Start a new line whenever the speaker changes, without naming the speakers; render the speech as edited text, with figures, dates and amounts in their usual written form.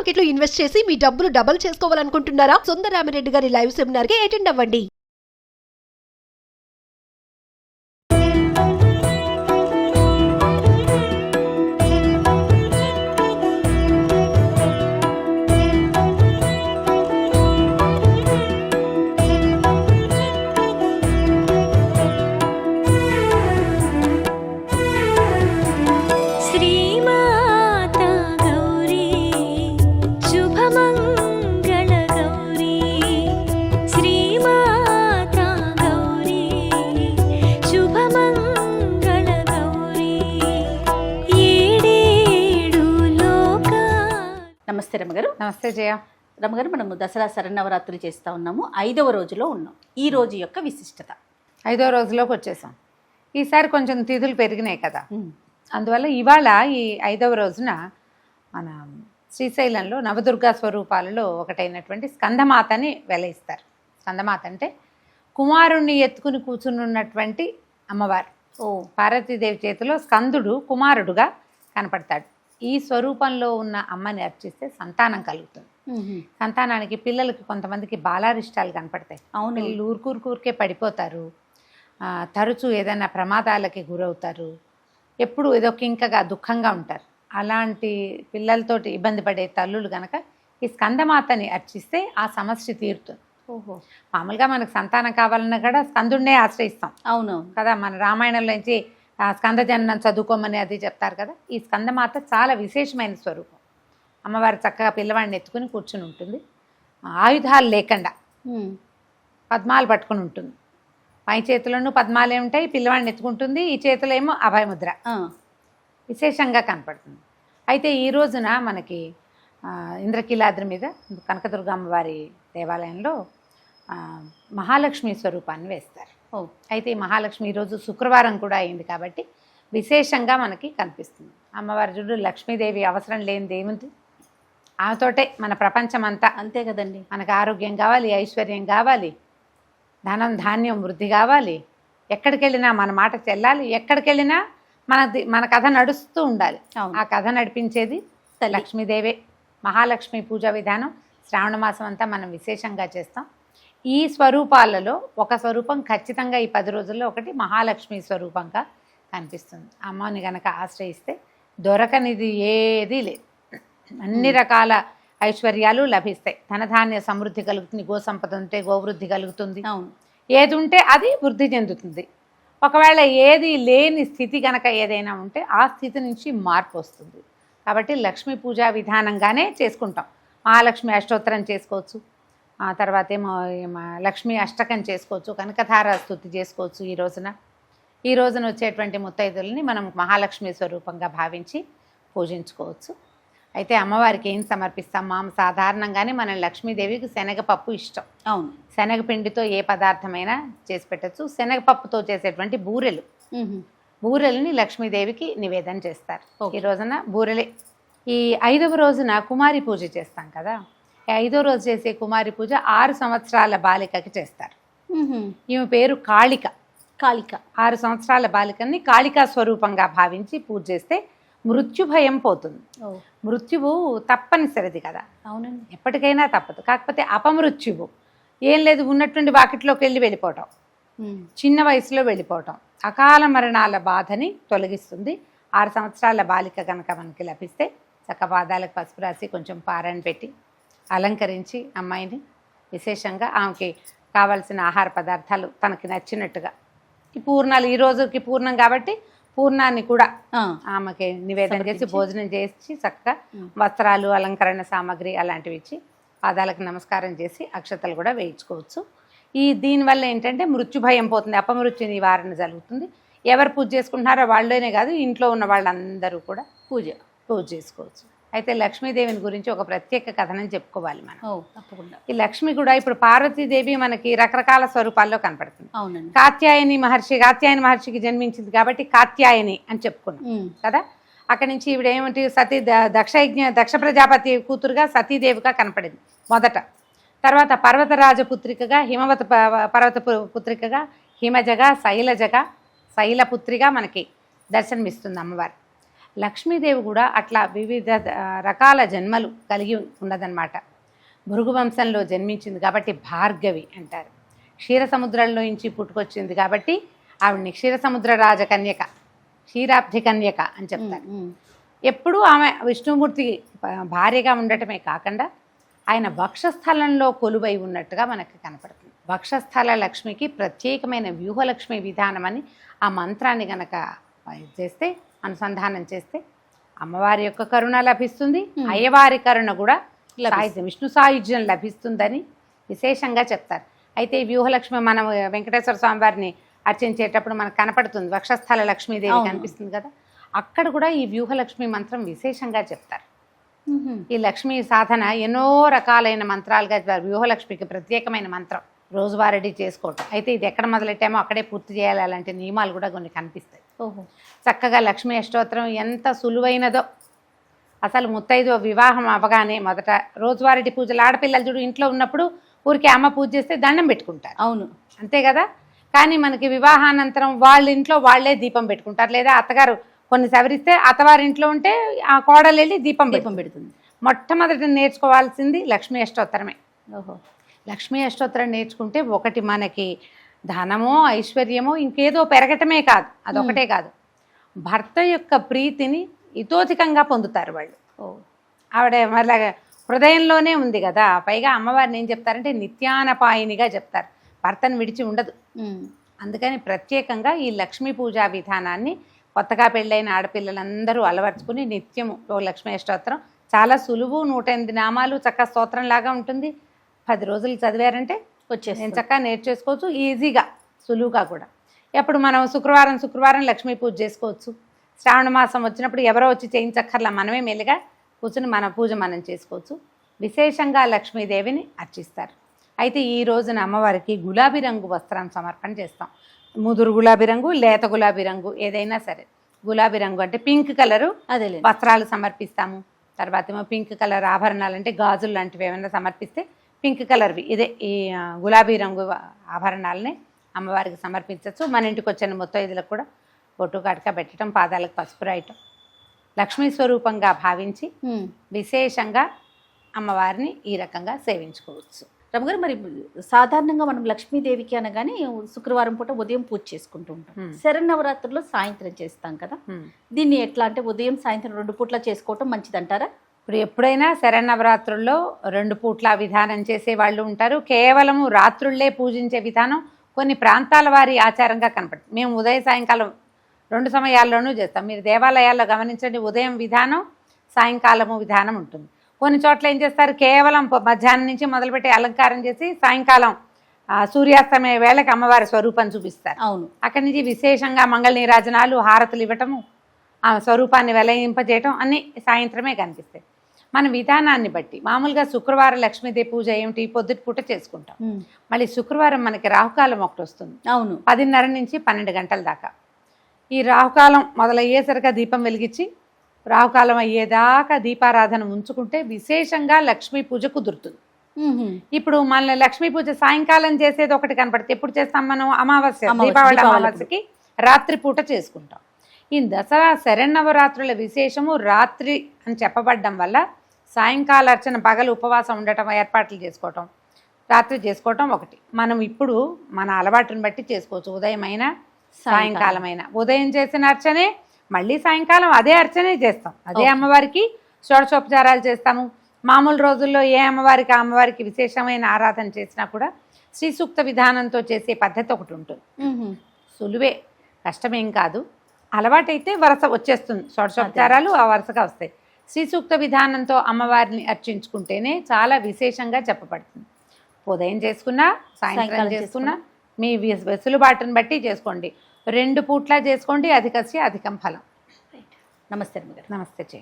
Market లో invest చేసి మీ డబ్బులు డబుల్ చేసుకోవాలనుకుంటున్నారా? సుందరరామిరెడ్డి గారి లైవ్ సెమినార్ కి అటెండ్ అవ్వండి.
నమస్తే రమగారు.
నమస్తే జయ.
రమగారు, మనము దసరా శరన్నవరాత్రులు చేస్తూ ఉన్నాము. 5వ రోజులో ఉన్నాం. ఈ రోజు యొక్క విశిష్టత
5వ రోజులోకి వచ్చేసాం. ఈసారి కొంచెం తిథులు పెరిగినాయి కదా, అందువల్ల ఇవాళ ఈ 5వ రోజున మన శ్రీశైలంలో నవదుర్గా స్వరూపాలలో ఒకటైనటువంటి స్కందమాతని వెలయిస్తారు. స్కందమాత అంటే కుమారుణ్ణి ఎత్తుకుని కూర్చున్నటువంటి అమ్మవారు. పార్వతీదేవి చేతిలో స్కందుడు కుమారుడుగా కనపడతాడు. ఈ స్వరూపంలో ఉన్న అమ్మని అర్చిస్తే సంతానం కలుగుతుంది. సంతానానికి పిల్లలకి కొంతమందికి బాలారిష్టాలు కనపడతాయి. పిల్లలు ఊరికే పడిపోతారు, తరచూ ఏదైనా ప్రమాదాలకి గురవుతారు, ఎప్పుడు ఏదో కింకగా దుఃఖంగా ఉంటారు. అలాంటి పిల్లలతోటి ఇబ్బంది పడే తల్లులు కనుక ఈ స్కందమాతని అర్చిస్తే ఆ సమస్య తీరుతుంది. మామూలుగా మనకు సంతానం కావాలన్నా కూడా స్కందుడినే ఆశ్రయిస్తాం. అవును కదా, మన రామాయణంలో నుంచి స్కందజననం చదువుకోమని అది చెప్తారు కదా. ఈ స్కందమాత చాలా విశేషమైన స్వరూపం. అమ్మవారు చక్కగా పిల్లవాడిని ఎత్తుకుని కూర్చుని ఉంటుంది. ఆయుధాలు లేకుండా పద్మాలు పట్టుకుని ఉంటుంది. పై చేతిలోనూ పద్మాలే ఉంటాయి, పిల్లవాడిని ఎత్తుకుంటుంది. ఈ చేతిలో ఏమో అభయముద్ర విశేషంగా కనపడుతుంది. అయితే ఈ రోజున మనకి ఇంద్రకీలాద్రి మీద కనకదుర్గ అమ్మవారి దేవాలయంలో మహాలక్ష్మి స్వరూపాన్ని వేస్తారు. అయితే ఈ మహాలక్ష్మి ఈరోజు శుక్రవారం కూడా అయింది కాబట్టి విశేషంగా మనకి కనిపిస్తుంది. అమ్మవారి చూడు, లక్ష్మీదేవి అవసరం లేనిది ఏముంది, ఆమెతోటే మన ప్రపంచం అంతా. అంతే కదండి. మనకు ఆరోగ్యం కావాలి, ఐశ్వర్యం కావాలి, ధనం ధాన్యం వృద్ధి కావాలి, ఎక్కడికి వెళ్ళినా మన మాట చెల్లాలి, ఎక్కడికి వెళ్ళినా మన కథ నడుస్తూ ఉండాలి. ఆ కథ నడిపించేది లక్ష్మీదేవే. మహాలక్ష్మి పూజా విధానం శ్రావణ మాసం అంతా మనం విశేషంగా చేస్తాం. ఈ స్వరూపాలలో ఒక స్వరూపం ఖచ్చితంగా ఈ 10 రోజుల్లో ఒకటి మహాలక్ష్మి స్వరూపంగా కనిపిస్తుంది. అమ్మని గనక ఆశ్రయిస్తే దొరకనిది ఏదీ లేదు. అన్ని రకాల ఐశ్వర్యాలు లభిస్తాయి. ధనధాన్య సమృద్ధి కలుగుతుంది. గోసంపద ఉంటే గోవృద్ధి కలుగుతుంది. అవును, ఏది ఉంటే అది వృద్ధి చెందుతుంది. ఒకవేళ ఏది లేని స్థితి గనక ఏదైనా ఉంటే ఆ స్థితి నుంచి మార్పు వస్తుంది. కాబట్టి లక్ష్మీ పూజా విధానంగానే చేసుకుంటాం. మహాలక్ష్మి అష్టోత్తరం చేసుకోవచ్చు, ఆ తర్వాత ఏమో లక్ష్మీ అష్టకం చేసుకోవచ్చు, కనకధార స్తుతి చేసుకోవచ్చు. ఈ రోజున వచ్చేటువంటి ముత్తైదులని మనం మహాలక్ష్మి స్వరూపంగా భావించి పూజించుకోవచ్చు. అయితే అమ్మవారికి ఏం సమర్పిస్తాం? సాధారణంగానే మనం లక్ష్మీదేవికి శనగపప్పు ఇష్టం. అవును, శనగపిండితో ఏ పదార్థమైనా చేసి పెట్టచ్చు. శనగపప్పుతో చేసేటువంటి బూరెల్ని లక్ష్మీదేవికి నివేదన చేస్తారు. ఈ రోజున బూరెలే. ఈ 5వ రోజున కుమారి పూజ చేస్తాం కదా. 5వ రోజు చేసే కుమారి పూజ 6 సంవత్సరాల బాలికకి చేస్తారు. ఈమె పేరు కాళిక. 6 సంవత్సరాల బాలికని కాళికా స్వరూపంగా భావించి పూజ చేస్తే మృత్యు భయం పోతుంది. మృత్యువు తప్పనిసరిది కదా. అవునండి, ఎప్పటికైనా తప్పదు. కాకపోతే అపమృత్యువు ఏం లేదు, ఉన్నటువంటి వాకిట్లోకి వెళ్ళిపోవటం, చిన్న వయసులో వెళ్ళిపోవటం, అకాల మరణాల బాధని తొలగిస్తుంది. 6 సంవత్సరాల బాలిక కనుక మనకి లభిస్తే చక్క పాదాలకు పసుపు రాసి కొంచెం పారాయణ పెట్టి అలంకరించి అమ్మాయిని విశేషంగా ఆమెకి కావాల్సిన ఆహార పదార్థాలు తనకి నచ్చినట్టుగా, ఈ పూర్ణాలు ఈ రోజుకి పూర్ణం కాబట్టి పూర్ణాన్ని కూడా ఆమెకి నివేదన చేసి భోజనం చేసి చక్కగా వస్త్రాలు, అలంకరణ సామాగ్రి అలాంటివి ఇచ్చి పాదాలకు నమస్కారం చేసి అక్షతలు కూడా వేయించుకోవచ్చు. దీనివల్ల ఏంటంటే మృత్యు భయం పోతుంది, అపమృత్యు నివారణ జరుగుతుంది. ఎవరు పూజ చేసుకుంటున్నారో వాళ్ళనే కాదు, ఇంట్లో ఉన్న వాళ్ళందరూ కూడా పూజ చేసుకోవచ్చు. అయితే లక్ష్మీదేవిని గురించి ఒక ప్రత్యేక కథనం చెప్పుకోవాలి మనం. తప్పకుండా. ఈ లక్ష్మి కూడా ఇప్పుడు పార్వతీదేవి మనకి రకరకాల స్వరూపాల్లో కనపడుతుంది. అవునండి. కాత్యాయని మహర్షికి జన్మించింది కాబట్టి కాత్యాయని అని చెప్పుకున్నాం కదా. అక్కడి నుంచి ఈవిడ ఏమిటి, దక్ష ప్రజాపతి కూతురుగా సతీదేవిగా కనపడింది మొదట. తర్వాత పర్వతరాజపుత్రికగా, పర్వత పుత్రికగా, హిమజగా, శైలపుత్రిగా మనకి దర్శనమిస్తుంది అమ్మవారు. లక్ష్మీదేవి కూడా అట్లా వివిధ రకాల జన్మలు కలిగి ఉన్నదన్నమాట. భృగు వంశంలో జన్మించింది కాబట్టి భార్గవి అంటారు. క్షీర సముద్రంలో నుంచి పుట్టుకొచ్చింది కాబట్టి ఆవిడ్ని క్షీరసముద్ర రాజకన్యక, క్షీరాబ్ధి కన్యక అని చెప్తారు. ఎప్పుడూ ఆమె విష్ణుమూర్తి భార్యగా ఉండటమే కాకుండా ఆయన వక్షస్థలంలో కొలువై ఉన్నట్టుగా మనకు కనపడుతుంది. వక్షస్థల లక్ష్మికి ప్రత్యేకమైన వ్యూహలక్ష్మి విధానం అని ఆ మంత్రాన్ని గనక చేస్తే, అనుసంధానం చేస్తే అమ్మవారి యొక్క కరుణ లభిస్తుంది, అయ్యవారి కరుణ కూడా విష్ణు సాయుధ్యం లభిస్తుందని విశేషంగా చెప్తారు. అయితే ఈ వ్యూహలక్ష్మి మనం వెంకటేశ్వర స్వామి వారిని అర్చించేటప్పుడు మనకు కనపడుతుంది, వక్షస్థల లక్ష్మీదేవి కనిపిస్తుంది కదా, అక్కడ కూడా ఈ వ్యూహలక్ష్మి మంత్రం విశేషంగా చెప్తారు. ఈ లక్ష్మీ సాధన ఎన్నో రకాలైన మంత్రాలుగా వ్యూహలక్ష్మికి ప్రత్యేకమైన మంత్రం రోజువారీ చేసుకోవటం. అయితే ఇది ఎక్కడ మొదలెట్టామో అక్కడే పూర్తి చేయాలి, అలాంటి నియమాలు కూడా కొన్ని కనిపిస్తాయి. చక్కగా లక్ష్మీ అష్టోత్తరం ఎంత సులువైనదో. అసలు ముత్తైదో వివాహం అవ్వగానే మొదట రోజువారీ పూజలు, ఆడపిల్లలు చూడు ఇంట్లో ఉన్నప్పుడు ఊరికి అమ్మ పూజ చేస్తే దండం పెట్టుకుంటారు, అవును అంతే కదా. కానీ మనకి వివాహానంతరం వాళ్ళ ఇంట్లో వాళ్లే దీపం పెట్టుకుంటారు, లేదా అత్తగారు కొన్ని సవరిస్తే అత్తవారింట్లో ఉంటే ఆ కోడలు వెళ్ళి దీపం పెడుతుంది. మొట్టమొదటి నేర్చుకోవాల్సింది లక్ష్మీ అష్టోత్తరమే. లక్ష్మీ అష్టోత్తరం నేర్చుకుంటే ఒకటి మనకి ధనమో ఐశ్వర్యమో ఇంకేదో పెరగటమే కాదు, అదొకటే కాదు, భర్త యొక్క ప్రీతిని ఇతోధికంగా పొందుతారు వాళ్ళు. ఆవిడ మళ్ళీ హృదయంలోనే ఉంది కదా. పైగా అమ్మవారిని ఏం చెప్తారంటే నిత్యానపాయినిగా చెప్తారు, భర్తను విడిచి ఉండదు. అందుకని ప్రత్యేకంగా ఈ లక్ష్మీ పూజా విధానాన్ని కొత్తగా పెళ్ళైన ఆడపిల్లలందరూ అలవర్చుకుని నిత్యము లక్ష్మీ అష్టోత్తరం చాలా సులువు, 108 నామాలు, చక్కగా స్తోత్రం లాగా ఉంటుంది. 10 రోజులు చదివారంటే నేను చక్కగా నేర్చేసుకోవచ్చు, ఈజీగా సులువుగా కూడా. ఎప్పుడు మనం శుక్రవారం లక్ష్మీ పూజ చేసుకోవచ్చు. శ్రావణ మాసం వచ్చినప్పుడు ఎవరో వచ్చి చేయించక్కర్లా, మనమే మెల్లిగా కూర్చుని మన పూజ మనం చేసుకోవచ్చు. విశేషంగా లక్ష్మీదేవిని అర్చిస్తారు. అయితే ఈ రోజున అమ్మవారికి గులాబీ రంగు వస్త్రం సమర్పణ చేస్తాం. ముదురు గులాబీ రంగు, లేత గులాబీ రంగు, ఏదైనా సరే. గులాబీ రంగు అంటే పింక్ కలరు అదే వస్త్రాలు సమర్పిస్తాము. తర్వాత ఏమో పింక్ కలర్ ఆభరణాలు అంటే గాజులు లాంటివి ఏమైనా సమర్పిస్తే పింక్ కలర్వి, ఇదే ఈ గులాబీ రంగు ఆభరణాలని అమ్మవారికి సమర్పించవచ్చు. మన ఇంటికి వచ్చిన ముత్తైదులకు కూడా బొట్టు కడక పెట్టడం, పాదాలకు పసుపు రాయటం, లక్ష్మీ స్వరూపంగా భావించి విశేషంగా అమ్మవారిని ఈ రకంగా సేవించుకోవచ్చు.
రమగారు, మరి సాధారణంగా మనం లక్ష్మీదేవికి అనగానే శుక్రవారం పూట ఉదయం పూజ చేసుకుంటూ ఉంటాం. శరన్నవరాత్రుల్లో సాయంత్రం చేస్తాం కదా, దీన్ని ఎట్లా అంటే ఉదయం సాయంత్రం 2 పూట్ల చేసుకోవటం మంచిదంటారా?
ఇప్పుడు ఎప్పుడైనా శరన్నవరాత్రుల్లో 2 పూట్ల విధానం చేసే వాళ్ళు ఉంటారు. కేవలము రాత్రుళ్లే పూజించే విధానం కొన్ని ప్రాంతాల వారి ఆచారంగా కనపడుతుంది. మేము ఉదయం సాయంకాలం 2 సమయాల్లోనూ చేస్తాం. మీరు దేవాలయాల్లో గమనించండి, ఉదయం విధానం, సాయంకాలము విధానం ఉంటుంది. కొన్ని చోట్ల ఏం చేస్తారు, కేవలం మధ్యాహ్నం నుంచి మొదలుపెట్టి అలంకారం చేసి సాయంకాలం సూర్యాస్తమయ వేళకి అమ్మవారి స్వరూపం చూపిస్తారు. అవును, అక్కడి నుంచి విశేషంగా మంగళ నీరాజనాలు, హారతులు ఇవ్వటము, ఆ స్వరూపాన్ని వెలయింపజేయటం అన్నీ సాయంత్రమే కనిపిస్తాయి. మన విధానాన్ని బట్టి మామూలుగా శుక్రవారం లక్ష్మీదేవి పూజ ఏమిటి, పొద్దుటి పూట చేసుకుంటాం. మళ్ళీ శుక్రవారం మనకి రాహుకాలం ఒకటి వస్తుంది. అవును, 10:30 నుంచి 12 గంటల దాకా. ఈ రాహుకాలం మొదలయ్యేసరిగా దీపం వెలిగించి రాహుకాలం అయ్యేదాకా దీపారాధన ఉంచుకుంటే విశేషంగా లక్ష్మీ పూజ కుదురుతుంది. ఇప్పుడు మన లక్ష్మీ పూజ సాయంకాలం చేసేది ఒకటి కనపడుతుంది. ఎప్పుడు చేస్తాం మనం? అమావాస్య, దీపావళి అమావాస్యకి రాత్రి పూట చేసుకుంటాం. ఈ దసరా శరన్నవరాత్రుల విశేషము రాత్రి అని చెప్పబడ్డం వల్ల సాయంకాల అర్చన, పగలు ఉపవాసం ఉండటం, ఏర్పాట్లు చేసుకోవటం, రాత్రి చేసుకోవటం ఒకటి. మనం ఇప్పుడు మన అలవాటుని బట్టి చేసుకోవచ్చు. ఉదయం అయినా సాయంకాలమైనా. ఉదయం చేసిన అర్చనే మళ్ళీ సాయంకాలం అదే అర్చనే చేస్తాం. అదే అమ్మవారికి షోడశోపచారాలు చేస్తాము. మామూలు రోజుల్లో ఏ అమ్మవారికి అమ్మవారికి విశేషమైన ఆరాధన చేసినా కూడా శ్రీ సూక్త విధానంతో చేసే పద్ధతి ఒకటి ఉంటుంది. సులువే, కష్టమేం కాదు. అలవాటైతే వరుస వచ్చేస్తుంది, షోడశోపచారాలు ఆ వరుసగా వస్తాయి. శ్రీ సూక్త విధానంతో అమ్మవారిని అర్చించుకుంటేనే చాలా విశేషంగా చెప్పబడుతుంది. ఉదయం చేసుకున్నా సాయంత్రం చేసుకున్నా మీ వెసులుబాటును బట్టి చేసుకోండి. 2 పూట్ల చేసుకోండి, అధికస్య అధికం ఫలం.
నమస్తే.
నమస్తే.